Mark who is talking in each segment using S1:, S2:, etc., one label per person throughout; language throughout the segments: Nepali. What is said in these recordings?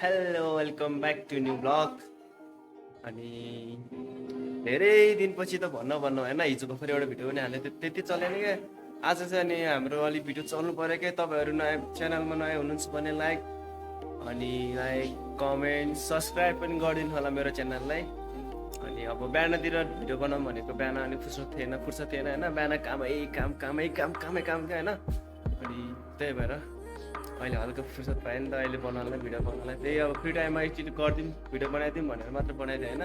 S1: Hello welcome back to new blog. अनि धेरै दिनपछि त भन्न होइन, हिजो भर्खर एउटा भिडियो पनि हालेँ, त्यति चलेन क्या। आज चाहिँ अनि हाम्रो अलिक भिडियो चल्नु पऱ्यो क्या। तपाईँहरू नयाँ च्यानलमा नयाँ हुनुहुन्छ भने लाइक कमेन्ट सब्सक्राइब पनि गरिदिनु होला मेरो च्यानललाई। अनि अब बिहानतिर भिडियो बनाऊँ भनेको बिहान अनि फुर्सद थिएन होइन। बिहान कामै काम क्या होइन। अनि त्यही भएर अहिले हल्का फुर्सद पाएँ नि त अहिले बनाउनलाई, भिडियो बनाउनलाई। त्यही अब फ्री टाइममा एकचोटि गरिदिउँ, भिडियो बनाइदिउँ भनेर मात्र बनाइदिएँ होइन,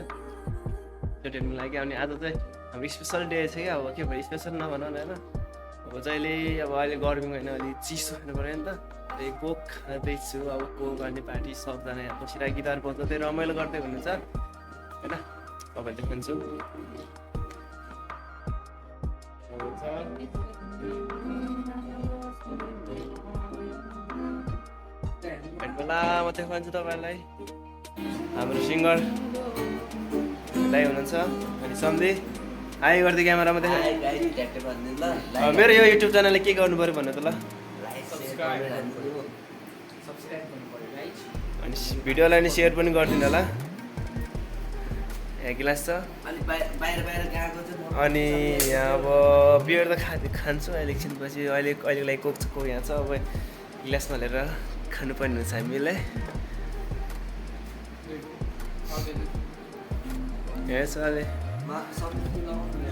S1: इन्टरटेनमेन्ट लागि। अनि आज चाहिँ हाम्रो स्पेसल डे छ क्या। अब के भयो स्पेसल नभनौँ होइन। अब जहिले अब अहिले गर्मी होइन, अलिक चिसो खानु पऱ्यो नि त। त्यही कोक खाँदैछु। अब कोक अनि पार्टी सबजना यहाँ बसिरहेको गिटार बजाउँदै रमाइलो गर्दै हुनुहुन्छ होइन। तपाईँहरू देख्छु बेला म देखाउँछु तपाईँहरूलाई। हाम्रो सिङ्गर दाइ हुनुहुन्छ अनि सन्धि हाई गर्दै क्यामेरामा देखा। मेरो यो युट्युब च्यानलले के गर्नु पऱ्यो भन्नु त ल। अनि भिडियोलाई नि सेयर पनि गरिदिनु होला। यहाँ गिलास छ अनि यहाँ अब बियर त खान्छु अहिले एकछिनपछि। अहिलेको लागि कोक छ, कोक यहाँ छ। अब गिलासमा लिएर खानुपर्ने हुन्छ हामीलाई।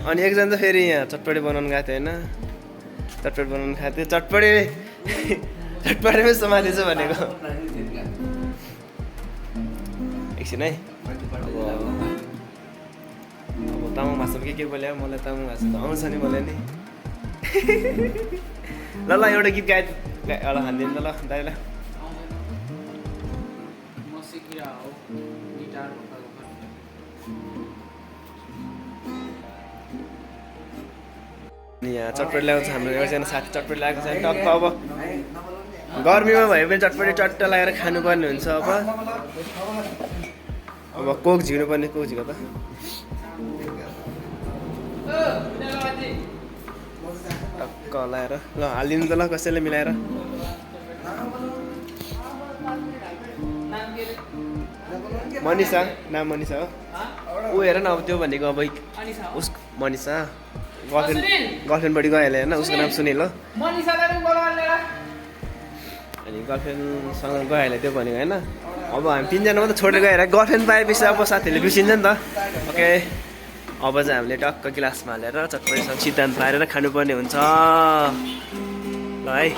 S1: अनि एकजना त फेरि यहाँ चटपटी बनाउनु गएको थियो होइन, चटपटी बनाउनु खाएको थियो। चटपटीमै समातेछ भनेको। एकछिन है। अब तामाङ भाषामा के बोल्यो मलाई तामाङ भाषा त आउँछ नि मलाई नि। ल एउटा गीत एउटा हानिदिनु ल दाइलाई। अनि यहाँ चटपटी ल्याउँछ हाम्रो एकजना साथी, चटपटी ल्याएको छ टक्क। अब गर्मीमा भए पनि चटपटी चट्ट लगाएर खानुपर्ने हुन्छ। अब कोक झिक्नु पर्ने, कोक झिक त टक्क लाएर ल हालिदिनु त ल कसैले मिलाएर। मनिषा नाम मनिषा हो। ऊ हेर न अब त्यो भनेको अब उस मनिषा गर्लफ्रेन्डपट्टि गइहाल्यो होइन, उसको नाम सुनिल हो। अनि गर्लफ्रेन्डसँग गइहाल्यो त्यो भनेको होइन। अब हामी तिनजना मात्रै छोडेर गएर गर्लफ्रेन्ड पाएपछि अब साथीहरूले बिर्सिन्छ नि त। ओके अब चाहिँ हामीले टक्क गिलासमा हालेर चटपटीसँग सिद्धान्त पारेर खानुपर्ने हुन्छ ल है।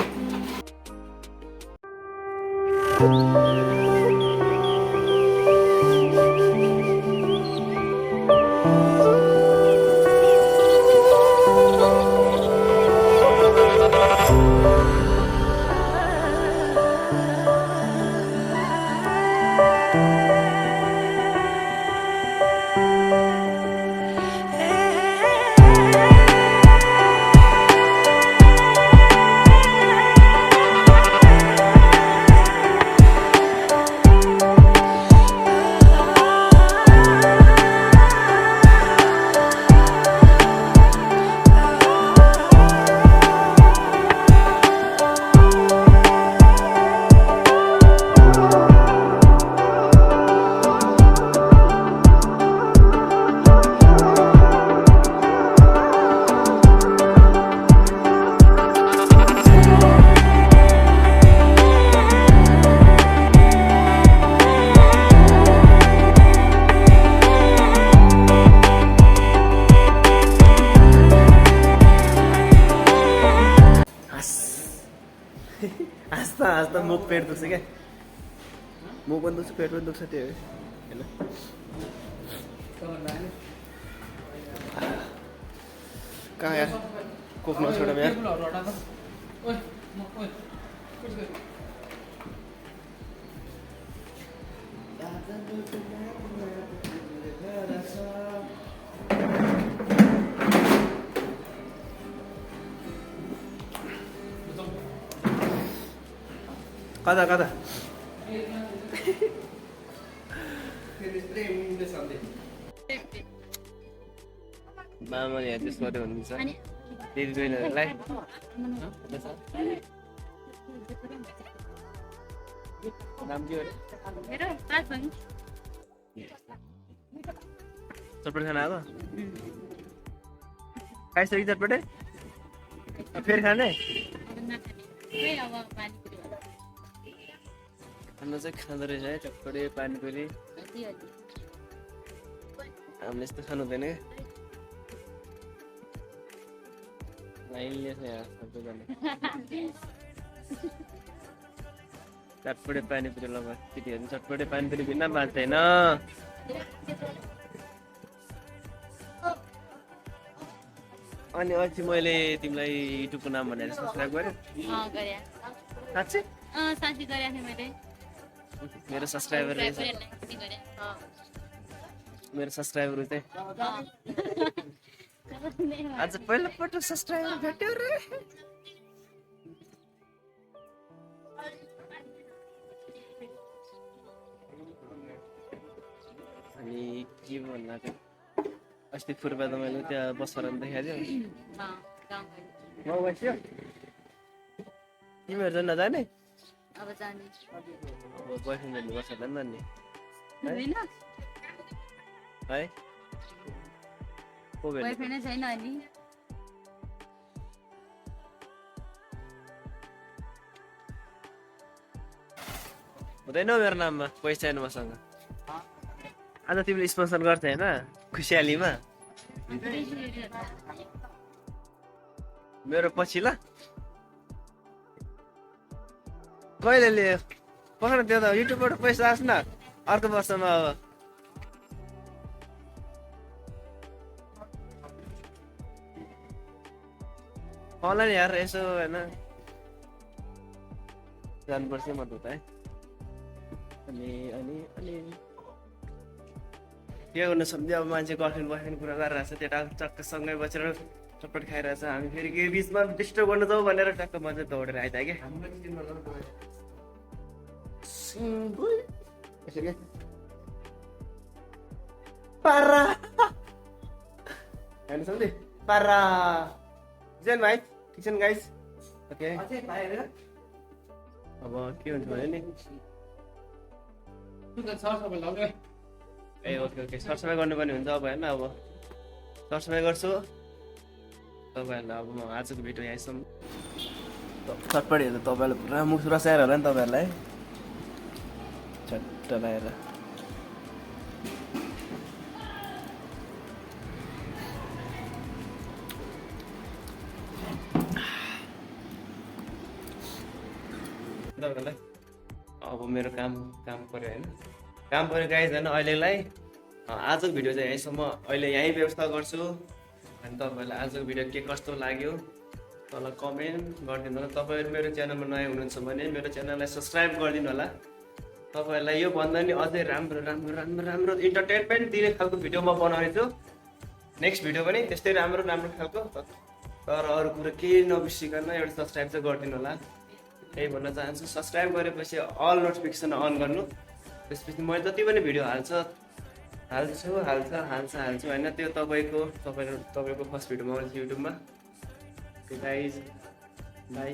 S1: हाँस्दा मुख पेट दुख्छ क्या, मुख पनि दुख्छ पेट पनि दुख्छ त्यो होइन। कहाँ यार कोक नछोड यार। कता मामाले यहाँ त्यस्तो गर्दै हुनुहुन्छ दिदी बहिनीहरूलाई। नाम के हो अरे?
S2: मेरो पासङ
S1: चटपटे खाना आएको खाइसक्यो चटपटे फेरि खाने
S2: अब नखाने खै अब पानीपुरी होला
S1: खाना चाहिँ खाँदो रहेछ है चटपटे पानीपुरी
S2: अलि अलि
S1: हामीले यस्तो खानु हुँदैन क्या लाइनले छ यहाँ सबैजना चटपटे पानीपुरी ल केटीहरू चटपटे पानीपुरी बिना बाँच्दैन अनि अस्ति मैले तिमीलाई युट्युबको नाम भनेर सब्सक्राइब गरेँ
S2: गरे
S1: साँच्चै
S2: साँच्ची गरेको थिएँ मैले
S1: मेरो सब्सक्राइबर रहेछ
S2: गरे
S1: मेरो सब्सक्राइबर चाहिँ आज पहिलोपल्ट सब्सक्राइबर भेट्यो रे अनि के भन्दा अस्ति पूर्व त मैले त्यहाँ बसेर देखाइदियो बस्यो तिमीहरू चाहिँ नजाने
S2: अब जाने
S1: अब बोयफ्रेन्ड भन्ने बस्छ होला नि
S2: होइन
S1: है को भेट्ने
S2: बोयफ्रेन्डै छैन अनि
S1: हुँदैन हौ मेरो नाममा पैसा छैन मसँग आज तिमीले स्पोन्सर गर्थ्यौ होइन खुसियालीमा मेरो पछि ल कहिले लियो पक्र त्यो त युट्युबबाट पैसा आस् न अर्को वर्षमा अब मलाई यार यसो होइन जानुपर्छ म त है अनि अनि अनि के गर्नु सम्झ्यो अब मान्छे गर्लफ्रेन्ड बोयफ्रेन्ड कुरा गरिरहेछ त्यो टक्क सँगै बसेर चटपट खाइरहेछ हामी फेरि के बिचमा डिस्टर्ब गर्नु जाउँ भनेर टक्क मजा दौडेर आइता क्या पारा हेर्नु सम्झे पारा किचन भाइ किचन गाइस ओके अब के हुन्छ भने नि ए ओके ओके सरसफाइ गर्नुपर्ने हुन्छ अब होइन अब सरसफाइ गर्छु तपाईँहरूलाई अब म आजको भिडियो यहीँसम्म चटपटीहरू तपाईँलाई पुरा मुख रसाएर होला नि तपाईँहरूलाई चट्ट लगाएर तपाईँहरूलाई अब मेरो काम पऱ्यो होइन काम पऱ्यो गाइज होइन अहिलेलाई आजको भिडियो चाहिँ यहीँसम्म अहिले यहीँ व्यवस्था गर्छु अनि तपाईँहरूलाई आजको भिडियो के कस्तो लाग्यो तल कमेन्ट गरिदिनु होला तपाईँहरू मेरो च्यानलमा नयाँ हुनुहुन्छ भने मेरो च्यानललाई सब्सक्राइब गरिदिनु होला तपाईँहरूलाई यो भन्दा नि अझै राम्रो राम्रो राम्रो राम्रो इन्टरटेनमेन्ट दिने खालको भिडियो म बनाउने छु नेक्स्ट भिडियो पनि त्यस्तै राम्रो राम्रो खालको तर अरू कुरो केही नबिर्सिकन एउटा सब्सक्राइब चाहिँ गरिदिनु होला यही भन्न चाहन्छु सब्सक्राइब गरेपछि अल नोटिफिकेसन अन गर्नु त्यसपछि मैले जति पनि भिडियो हाल्छु होइन त्यो तपाईँको फर्स्ट भिडियोमा आउँछ युट्युबमा गाइज बाई